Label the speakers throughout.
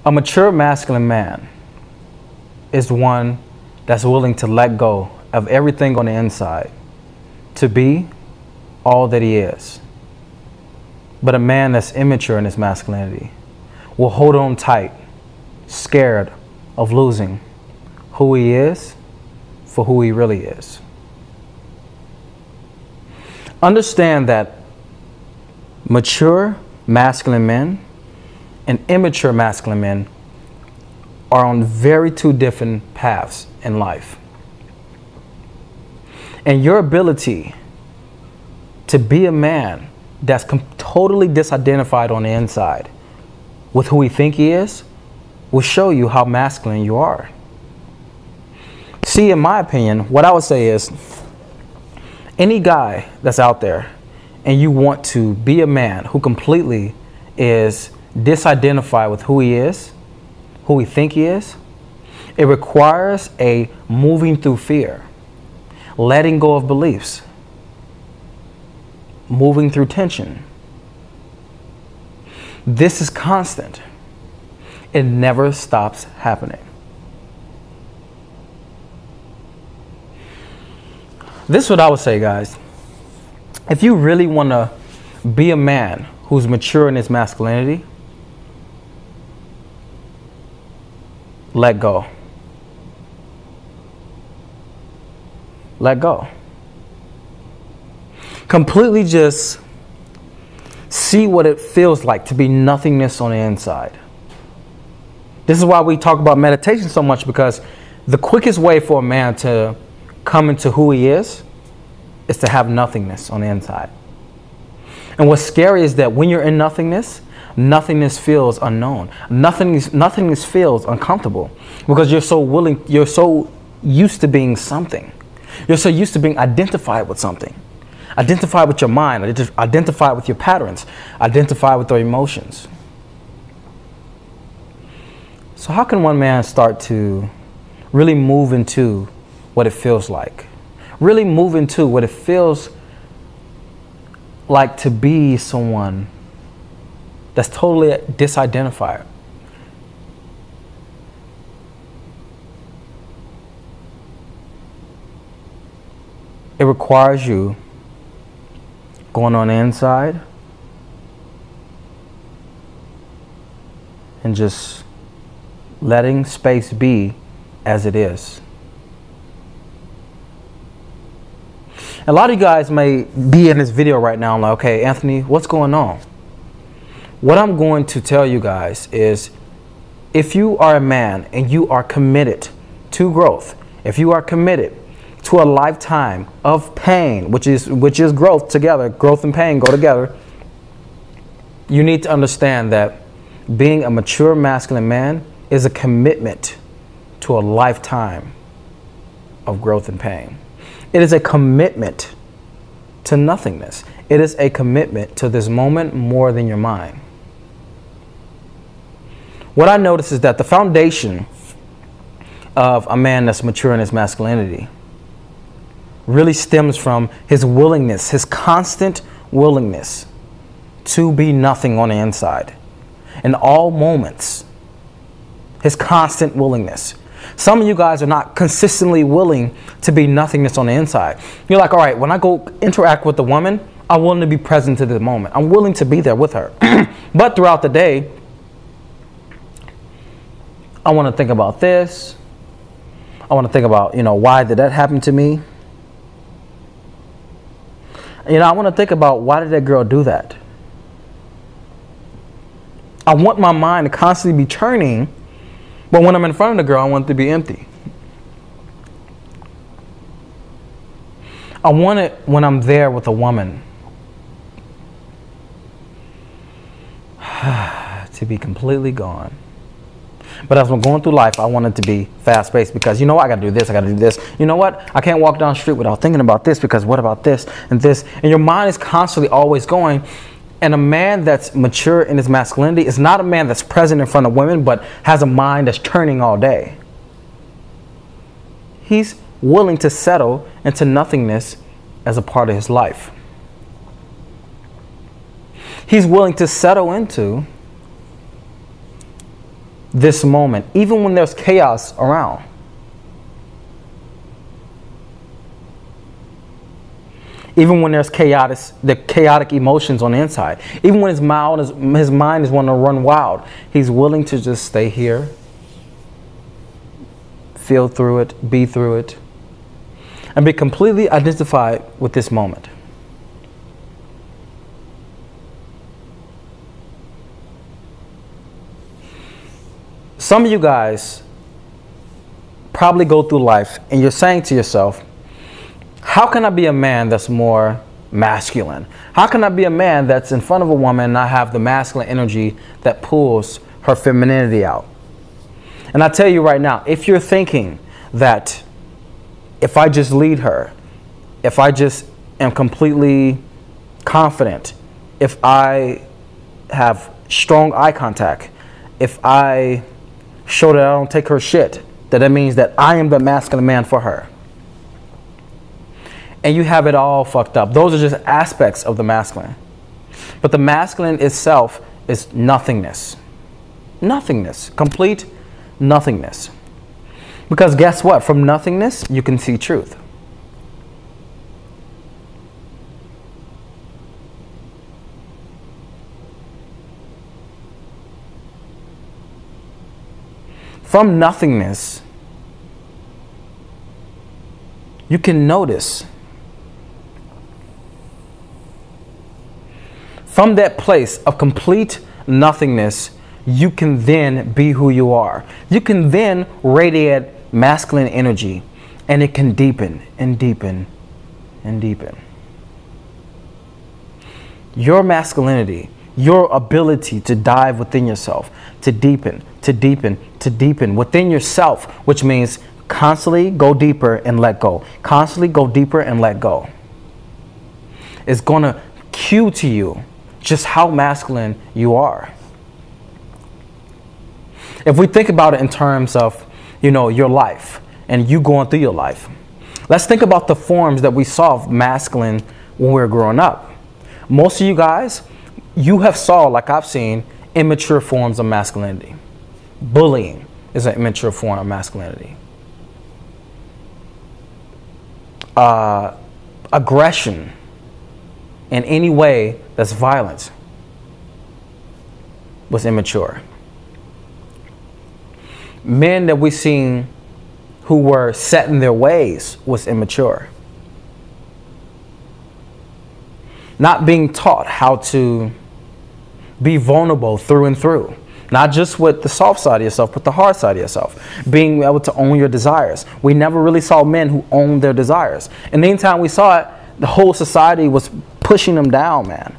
Speaker 1: A mature masculine man is one that's willing to let go of everything on the inside to be all that he is. But a man that's immature in his masculinity will hold on tight, scared of losing who he is for who he really is. Understand that mature masculine men and immature masculine men are on very two different paths in life. And your ability to be a man that's totally disidentified on the inside with who he think he is will show you how masculine you are. See, in my opinion, what I would say is, any guy that's out there and you want to be a man who completely is disidentified with who he is, who he think he is, it requires a moving through fear, letting go of beliefs, moving through tension. This is constant. It never stops happening. This is what I would say, guys. If you really want to be a man who's mature in his masculinity, let go. Let go. Completely just see what it feels like to be nothingness on the inside. This is why we talk about meditation so much, because the quickest way for a man to come into who he is to have nothingness on the inside. And what's scary is that when you're in nothingness, nothingness feels unknown. Nothingness feels uncomfortable because you're so used to being something. You're so used to being identified with something. Identified with your mind, identified with your patterns, identified with your emotions. So how can one man start to really move into what it feels like? Really move into what it feels like to be someone that's totally disidentified. It requires you going on the inside and just letting space be as it is. A lot of you guys may be in this video right now like, okay, Anthony, what's going on? What I'm going to tell you guys is, if you are a man and you are committed to growth, if you are committed to a lifetime of pain, which is growth together, growth and pain go together, you need to understand that being a mature masculine man is a commitment to a lifetime of growth and pain. It is a commitment to nothingness. It is a commitment to this moment more than your mind. What I notice is that the foundation of a man that's mature in his masculinity really stems from his willingness, his constant willingness to be nothing on the inside. In all moments, his constant willingness. Some of you guys are not consistently willing to be nothingness on the inside. You're like, all right, when I go interact with a woman, I'm willing to be present to the moment. I'm willing to be there with her. But throughout the day, I want to think about this. I want to think about, why did that happen to me? I want to think about, why did that girl do that? I want my mind to constantly be churning, but when I'm in front of the girl, I want it to be empty. I want it when I'm there with a woman to be completely gone. But as I'm going through life, I want it to be fast-paced because, I got to do this, I got to do this. You know what? I can't walk down the street without thinking about this because what about this and this? And your mind is constantly always going. And a man that's mature in his masculinity is not a man that's present in front of women but has a mind that's turning all day. He's willing to settle into nothingness as a part of his life. He's willing to settle into this moment, even when there's chaos around. Even when there's the chaotic emotions on the inside. Even when his mind is wanting to run wild, he's willing to just stay here, feel through it, be through it, and be completely identified with this moment. Some of you guys probably go through life and you're saying to yourself, how can I be a man that's more masculine? How can I be a man that's in front of a woman and I have the masculine energy that pulls her femininity out? And I tell you right now, if you're thinking that if I just lead her, if I just am completely confident, if I have strong eye contact, if I show that I don't take her shit, that means that I am the masculine man for her. And you have it all fucked up. Those are just aspects of the masculine. But the masculine itself is nothingness. Nothingness. Complete nothingness. Because guess what? From nothingness, you can see truth. From nothingness, you can notice. From that place of complete nothingness, you can then be who you are. You can then radiate masculine energy, and it can deepen and deepen and deepen. Your masculinity, your ability to dive within yourself, to deepen, to deepen, to deepen within yourself, which means constantly go deeper and let go. Constantly go deeper and let go. It's going to cue to you just how masculine you are. If we think about it in terms of, your life and you going through your life, let's think about the forms that we saw of masculine when we were growing up. Most of you guys, you have saw, like I've seen, immature forms of masculinity. Bullying is an immature form of masculinity. Aggression in any way that's violent was immature. Men that we've seen who were set in their ways was immature. Not being taught how to be vulnerable through and through. Not just with the soft side of yourself, but the hard side of yourself. Being able to own your desires. We never really saw men who owned their desires. And anytime we saw it, the whole society was pushing them down, man.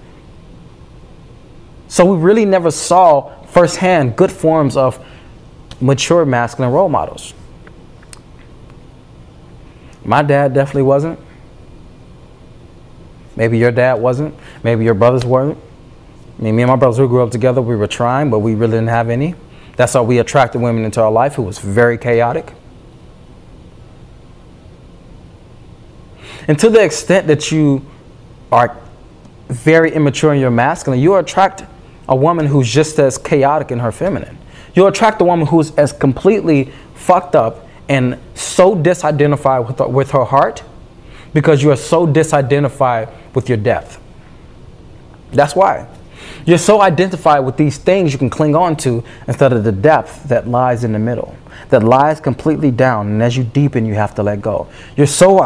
Speaker 1: So we really never saw firsthand good forms of mature masculine role models. My dad definitely wasn't. Maybe your dad wasn't. Maybe your brothers weren't. I mean, me and my brothers, who grew up together, we were trying, but we really didn't have any. That's how we attracted women into our life who was very chaotic. And to the extent that you are very immature in your masculine, you attract a woman who's just as chaotic in her feminine. You'll attract a woman who's as completely fucked up and so disidentified with her heart because you are so disidentified with your depth. That's why. You're so identified with these things you can cling on to instead of the depth that lies in the middle, that lies completely down. And as you deepen, you have to let go. You're so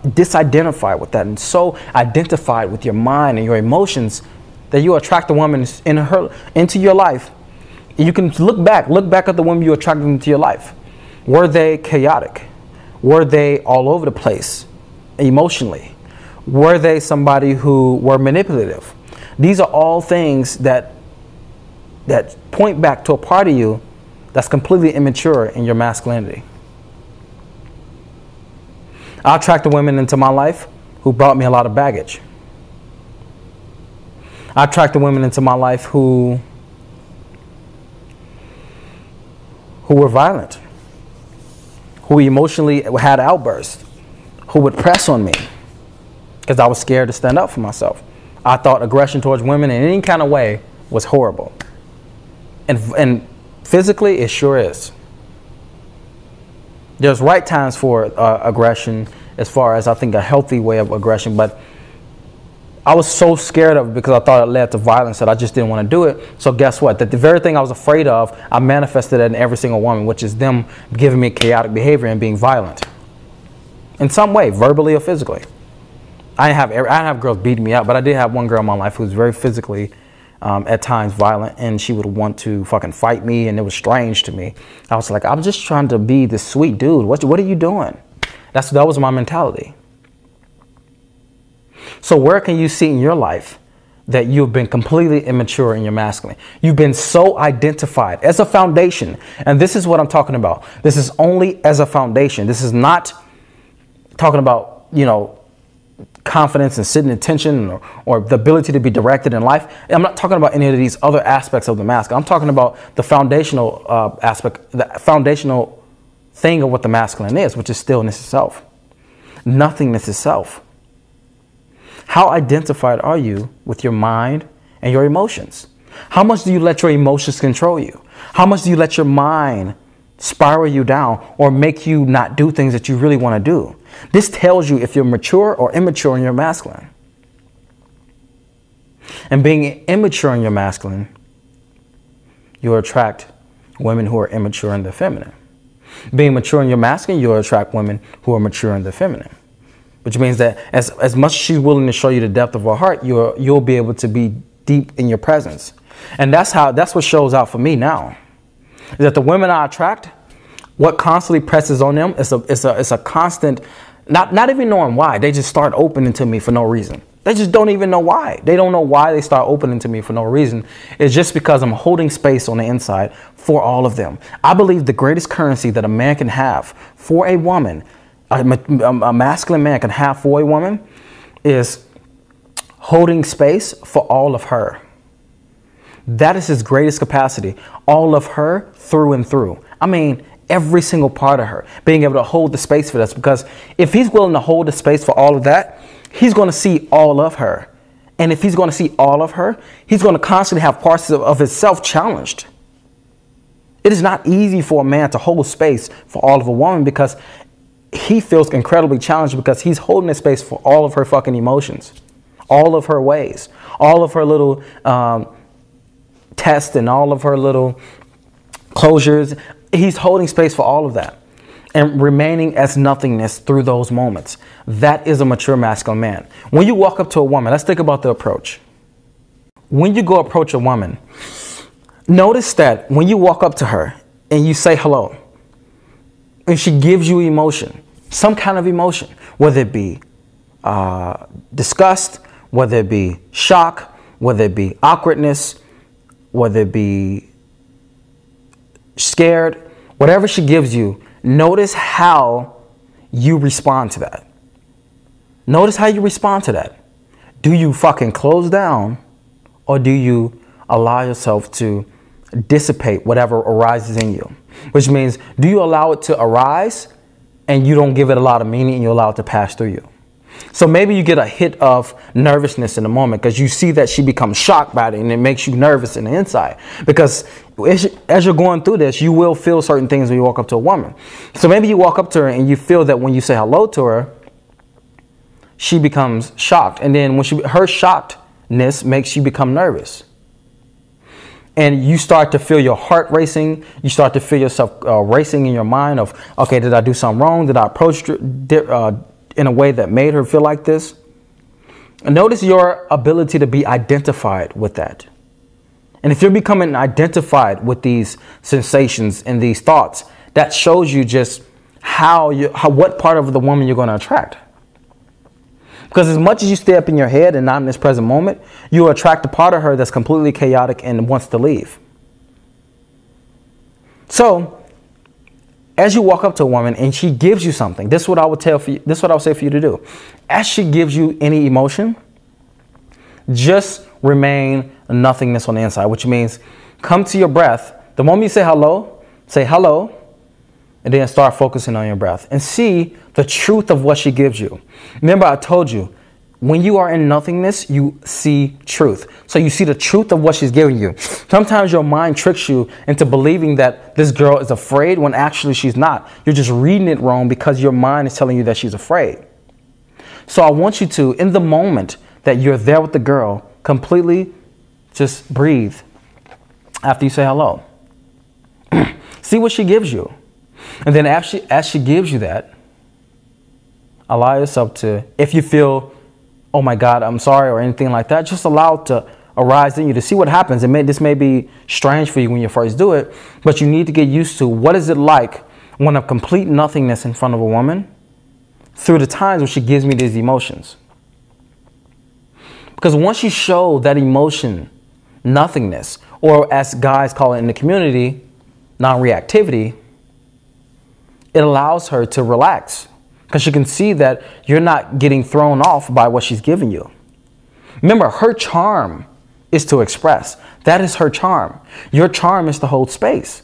Speaker 1: disidentified with that and so identified with your mind and your emotions that you attract a woman into your life. You can look back at the women you attracted into your life. Were they chaotic? Were they all over the place emotionally? Were they somebody who were manipulative? These are all things that point back to a part of you that's completely immature in your masculinity. I attracted women into my life who brought me a lot of baggage. I attracted women into my life who were violent, who emotionally had outbursts, who would press on me because I was scared to stand up for myself. I thought aggression towards women in any kind of way was horrible. And Physically, it sure is. There's right times for aggression, as far as I think a healthy way of aggression, but I was so scared of it because I thought it led to violence that I just didn't want to do it. So guess what? That the very thing I was afraid of, I manifested it in every single woman, which is them giving me chaotic behavior and being violent. In some way, verbally or physically. I didn't have girls beating me up, but I did have one girl in my life who was very physically, at times violent, and she would want to fucking fight me, and it was strange to me. I was like, I'm just trying to be this sweet dude. What are you doing? That was my mentality. So where can you see in your life that you've been completely immature in your masculine? You've been so identified as a foundation. And this is what I'm talking about. This is only as a foundation. This is not talking about, you know, confidence and sitting in tension or the ability to be directed in life. I'm not talking about any of these other aspects of the masculine. I'm talking about the foundational aspect, the foundational thing of what the masculine is, which is stillness itself. Nothingness itself. How identified are you with your mind and your emotions? How much do you let your emotions control you? How much do you let your mind spiral you down or make you not do things that you really want to do? This tells you if you're mature or immature in your masculine. And being immature in your masculine, you'll attract women who are immature in their feminine. Being mature in your masculine, you'll attract women who are mature in their feminine. Which means that as much as she's willing to show you the depth of her heart, you'll be able to be deep in your presence. And that's what shows out for me now. Is that the women I attract, what constantly presses on them is a constant, not even knowing why. They just start opening to me for no reason. They just don't even know why. They don't know why they start opening to me for no reason. It's just because I'm holding space on the inside for all of them. I believe the greatest currency that a man can have for a woman, a masculine man can have for a woman, is holding space for all of her. That is his greatest capacity. All of her through and through. I mean, every single part of her. Being able to hold the space for this. Because if he's willing to hold the space for all of that, he's going to see all of her. And if he's going to see all of her, he's going to constantly have parts of himself challenged. It is not easy for a man to hold space for all of a woman because he feels incredibly challenged because he's holding the space for all of her fucking emotions, all of her ways, all of her little tests and all of her little closures. He's holding space for all of that and remaining as nothingness through those moments. That is a mature masculine man. When you walk up to a woman, let's think about the approach. When you go approach a woman, notice that when you walk up to her and you say hello, and she gives you emotion, some kind of emotion, whether it be disgust, whether it be shock, whether it be awkwardness, whether it be scared, whatever she gives you, notice how you respond to that. Notice how you respond to that. Do you fucking close down or do you allow yourself to dissipate whatever arises in you? Which means, do you allow it to arise and you don't give it a lot of meaning and you allow it to pass through you? So maybe you get a hit of nervousness in the moment because you see that she becomes shocked by it and it makes you nervous in the inside. Because as you're going through this, you will feel certain things when you walk up to a woman. So maybe you walk up to her and you feel that when you say hello to her, she becomes shocked. And then when her shockedness makes you become nervous. And you start to feel your heart racing. You start to feel yourself racing in your mind of, okay, did I do something wrong? Did I approach in a way that made her feel like this? And notice your ability to be identified with that. And if you're becoming identified with these sensations and these thoughts, that shows you just what part of the woman you're going to attract. Because as much as you stay up in your head and not in this present moment, you attract a part of her that's completely chaotic and wants to leave. So, as you walk up to a woman and she gives you something, this is what I would tell for you. This is what I would say for you to do. As she gives you any emotion, just remain nothingness on the inside, which means come to your breath. The moment you say hello, and then start focusing on your breath and see the truth of what she gives you. Remember, I told you, when you are in nothingness, you see truth. So you see the truth of what she's giving you. Sometimes your mind tricks you into believing that this girl is afraid when actually she's not. You're just reading it wrong because your mind is telling you that she's afraid. So I want you to, in the moment that you're there with the girl, completely just breathe after you say hello. See what she gives you. And then as she gives you that, allow yourself to, if you feel, oh my God, I'm sorry, or anything like that, just allow it to arise in you to see what happens. This may be strange for you when you first do it, but you need to get used to what is it like when I'm complete nothingness in front of a woman through the times when she gives me these emotions. Because once you show that emotion, nothingness, or as guys call it in the community, non-reactivity, it allows her to relax. Because she can see that you're not getting thrown off by what she's giving you. Remember, her charm is to express. That is her charm. Your charm is to hold space.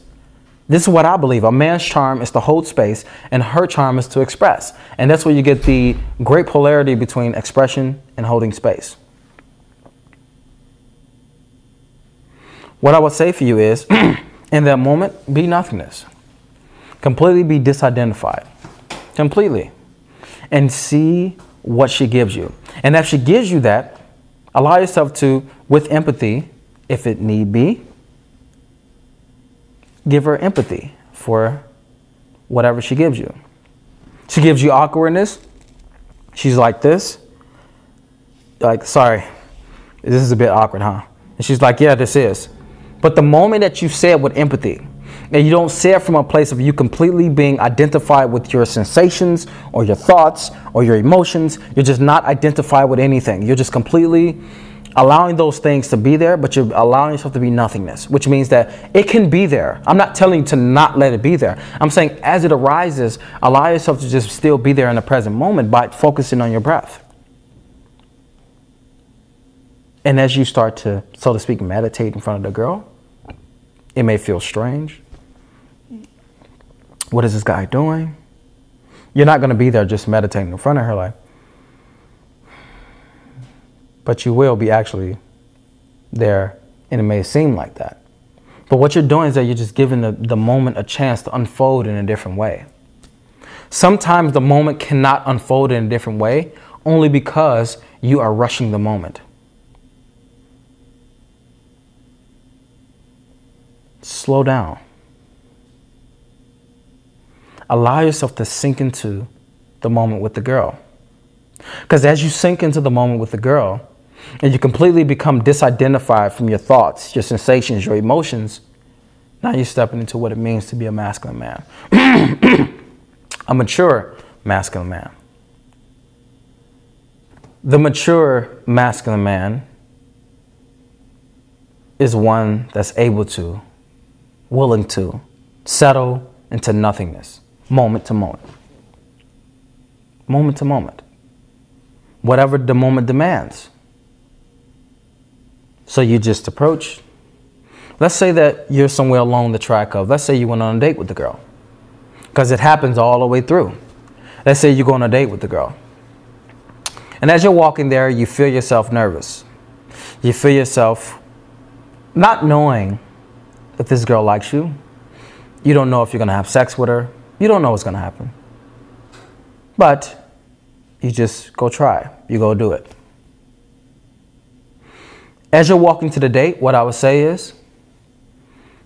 Speaker 1: This is what I believe. A man's charm is to hold space, and her charm is to express. And that's where you get the great polarity between expression and holding space. What I would say for you is, in that moment, be nothingness. Completely be disidentified. Completely. And see what she gives you. And if she gives you that, allow yourself to, with empathy, if it need be, give her empathy for whatever she gives you. She gives you awkwardness. She's like this. Like, sorry, this is a bit awkward, huh? And she's like, yeah, this is. But the moment that you say it with empathy, and you don't say it from a place of you completely being identified with your sensations or your thoughts or your emotions. You're just not identified with anything. You're just completely allowing those things to be there, but you're allowing yourself to be nothingness, which means that it can be there. I'm not telling you to not let it be there. I'm saying as it arises, allow yourself to just still be there in the present moment by focusing on your breath. And as you start to, so to speak, meditate in front of the girl, it may feel strange. What is this guy doing? You're not going to be there just meditating in front of her like, but you will be actually there, and it may seem like that. But what you're doing is that you're just giving the moment a chance to unfold in a different way. Sometimes the moment cannot unfold in a different way only because you are rushing the moment. Slow down. Allow yourself to sink into the moment with the girl. Because as you sink into the moment with the girl, and you completely become disidentified from your thoughts, your sensations, your emotions, now you're stepping into what it means to be a masculine man. A mature masculine man. The mature masculine man is one that's able to, willing to, settle into nothingness, moment to moment. Moment to moment. Whatever the moment demands. So you just approach. Let's say that you're somewhere along the track of, let's say you went on a date with the girl. Because it happens all the way through. Let's say you go on a date with the girl. And as you're walking there, you feel yourself nervous. You feel yourself not knowing if this girl likes you. You don't know if you're going to have sex with her. You don't know what's going to happen. But you just go try. You go do it. As you're walking to the date, what I would say is,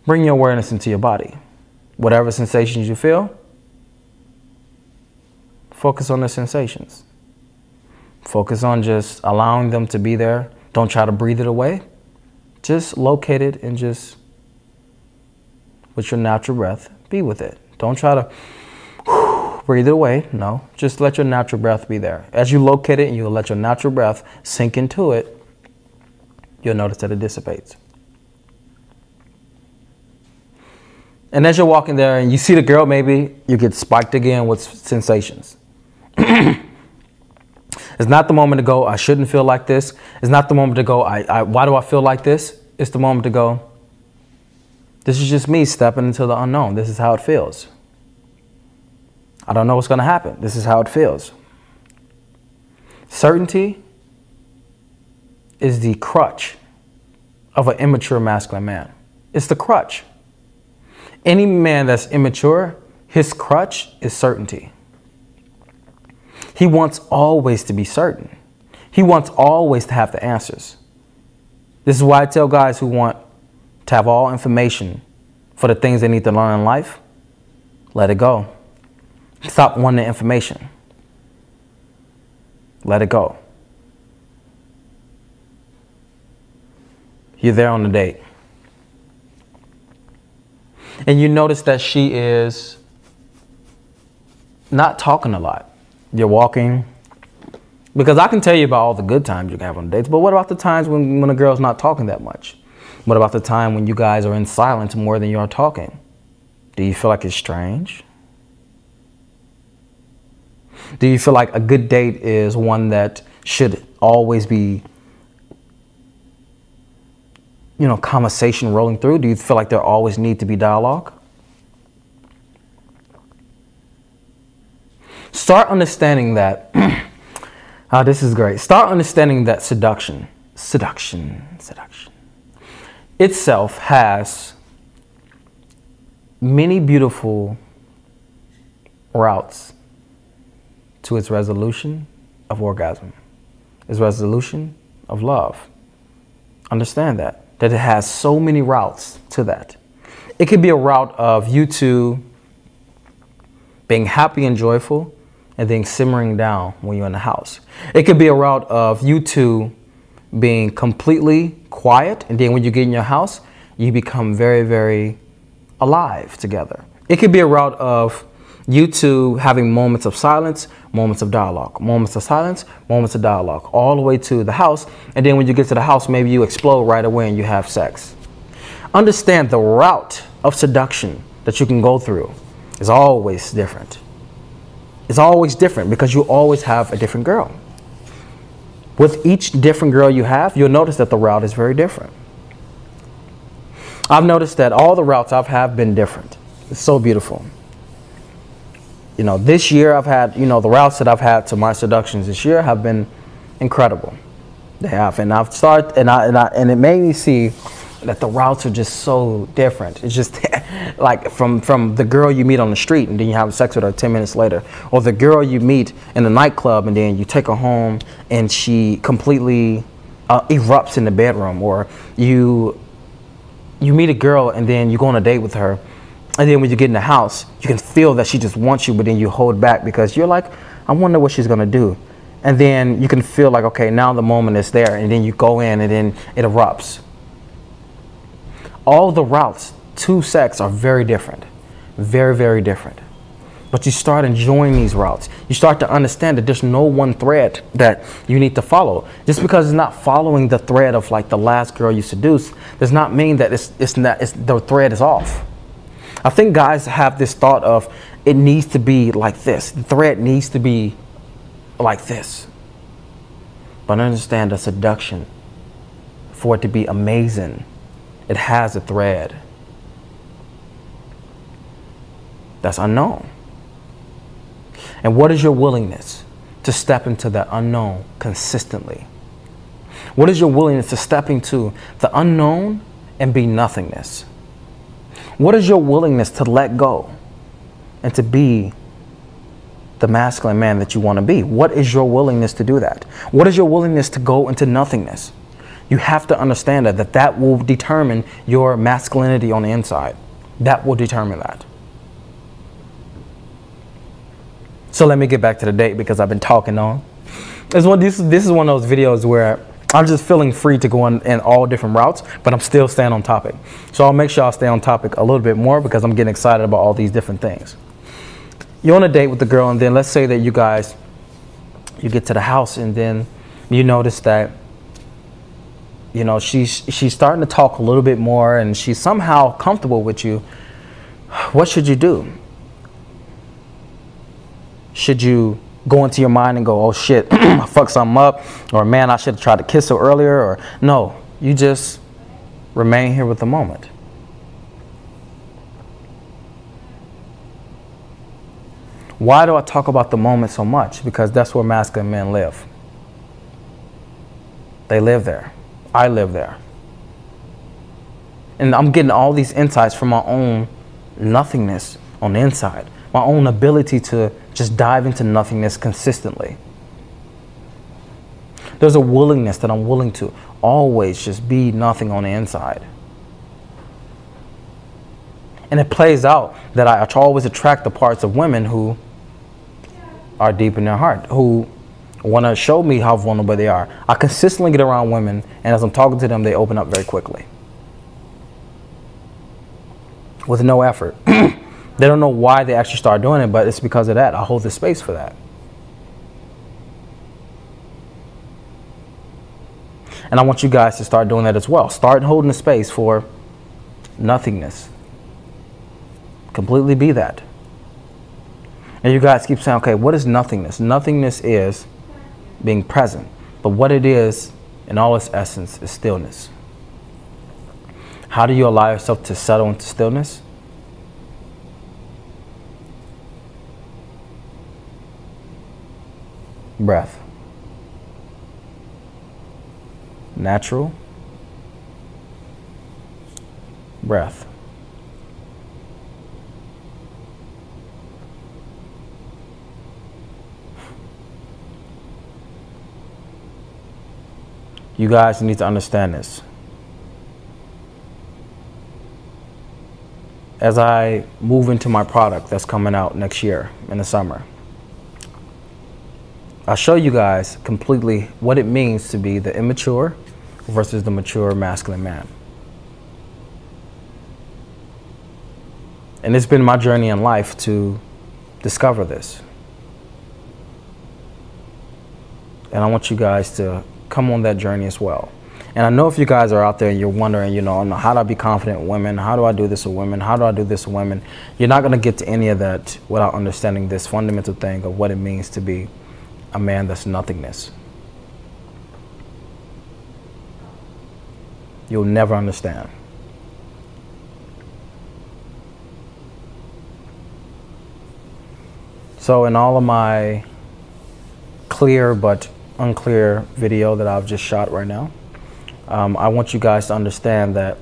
Speaker 1: bring your awareness into your body. Whatever sensations you feel, focus on the sensations. Focus on just allowing them to be there. Don't try to breathe it away. Just locate it and just, with your natural breath, be with it. Don't try to breathe it away. No, just let your natural breath be there. As you locate it and you let your natural breath sink into it, you'll notice that it dissipates. And as you're walking there and you see the girl, maybe you get spiked again with sensations. It's not the moment to go, I shouldn't feel like this. It's not the moment to go, why do I feel like this? It's the moment to go, this is just me stepping into the unknown. This is how it feels. I don't know what's going to happen. This is how it feels. Certainty is the crutch of an immature masculine man. It's the crutch. Any man that's immature, his crutch is certainty. He wants always to be certain. He wants always to have the answers. This is why I tell guys who want to have all information for the things they need to learn in life, let it go. Stop wanting the information. Let it go. You're there on the date. And you notice that she is not talking a lot. You're walking. Because I can tell you about all the good times you can have on dates, but what about the times when a girl's not talking that much? What about the time when you guys are in silence more than you are talking? Do you feel like it's strange? Do you feel like a good date is one that should always be, conversation rolling through? Do you feel like there always need to be dialogue? Start understanding that, this is great. Start understanding that seduction itself has many beautiful routes to its resolution of orgasm, its resolution of love. Understand that it has so many routes to that. It could be a route of you two being happy and joyful and then simmering down when you're in the house. It could be a route of you two being completely quiet, and then when you get in your house, you become very, very alive together. It could be a route of you two having moments of silence, moments of dialogue, moments of silence, moments of dialogue, all the way to the house. And then when you get to the house, maybe you explode right away and you have sex. Understand the route of seduction that you can go through is always different. It's always different because you always have a different girl. With each different girl you have, you'll notice that the route is very different. I've noticed that all the routes I've had been different. It's so beautiful. This year I've had, the routes that I've had to my seductions this year have been incredible. They have, and I've started, and it made me see that the routes are just so different. It's just like from the girl you meet on the street and then you have sex with her 10 minutes later, or the girl you meet in the nightclub and then you take her home and she completely erupts in the bedroom, or you meet a girl and then you go on a date with her, and then when you get in the house, you can feel that she just wants you, but then you hold back because you're like, I wonder what she's gonna do. And then you can feel like, okay, now the moment is there, and then you go in and then it erupts. All the routes to sex are very different, very, very different. But you start enjoying these routes. You start to understand that there's no one thread that you need to follow. Just because it's not following the thread of like the last girl you seduced does not mean that the thread is off. I think guys have this thought of it needs to be like this. The thread needs to be like this. But understand the seduction, for it to be amazing, it has a thread that's unknown. And what is your willingness to step into that unknown consistently? What is your willingness to step into the unknown and be nothingness? What is your willingness to let go and to be the masculine man that you want to be? What is your willingness to do that? What is your willingness to go into nothingness? You have to understand that will determine your masculinity on the inside. That will determine that. So let me get back to the date because I've been talking on. This is one of those videos where I'm just feeling free to go in all different routes, but I'm still staying on topic. So I'll make sure I'll stay on topic a little bit more because I'm getting excited about all these different things. You're on a date with the girl, and then let's say that you get to the house, and then you notice that she's starting to talk a little bit more and she's somehow comfortable with you. What should you do? Should you go into your mind and go, oh shit, I fucked something up, or man, I should have tried to kiss her earlier, or no, you just remain here with the moment. Why do I talk about the moment so much? Because that's where masculine men live. They live there. I live there. And I'm getting all these insights from my own nothingness on the inside. My own ability to just dive into nothingness consistently. There's a willingness that I'm willing to always just be nothing on the inside. And it plays out that I always attract the parts of women who are deep in their heart, who want to show me how vulnerable they are. I consistently get around women, and as I'm talking to them, they open up very quickly. With no effort. They don't know why they actually start doing it, but it's because of that. I hold the space for that. And I want you guys to start doing that as well. Start holding the space for nothingness. Completely be that. And you guys keep saying, okay, what is nothingness? Nothingness is being present. But what it is, in all its essence, is stillness. How do you allow yourself to settle into stillness? Breath. Natural breath. You guys need to understand this. As I move into my product that's coming out next year in the summer, I'll show you guys completely what it means to be the immature versus the mature masculine man. And it's been my journey in life to discover this. And I want you guys to come on that journey as well. And I know if you guys are out there and you're wondering, you know, how do I be confident with women? How do I do this with women? How do I do this with women? You're not going to get to any of that without understanding this fundamental thing of what it means to be a man that's nothingness. You'll never understand. So in all of my clear but unclear video that I've just shot right now, I want you guys to understand that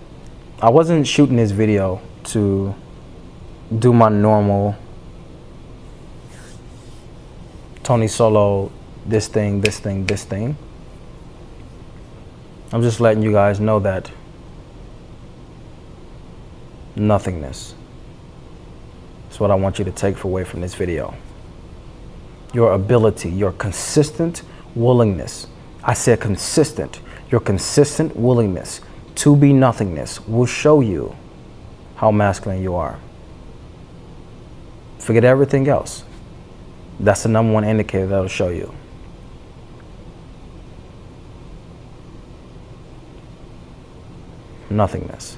Speaker 1: I wasn't shooting this video to do my normal Tony Solo, this thing. I'm just letting you guys know that nothingness is what I want you to take away from this video. Your ability, your consistent willingness. I said consistent. Your consistent willingness to be nothingness will show you how masculine you are. Forget everything else. That's the number one indicator that'll show you. Nothingness.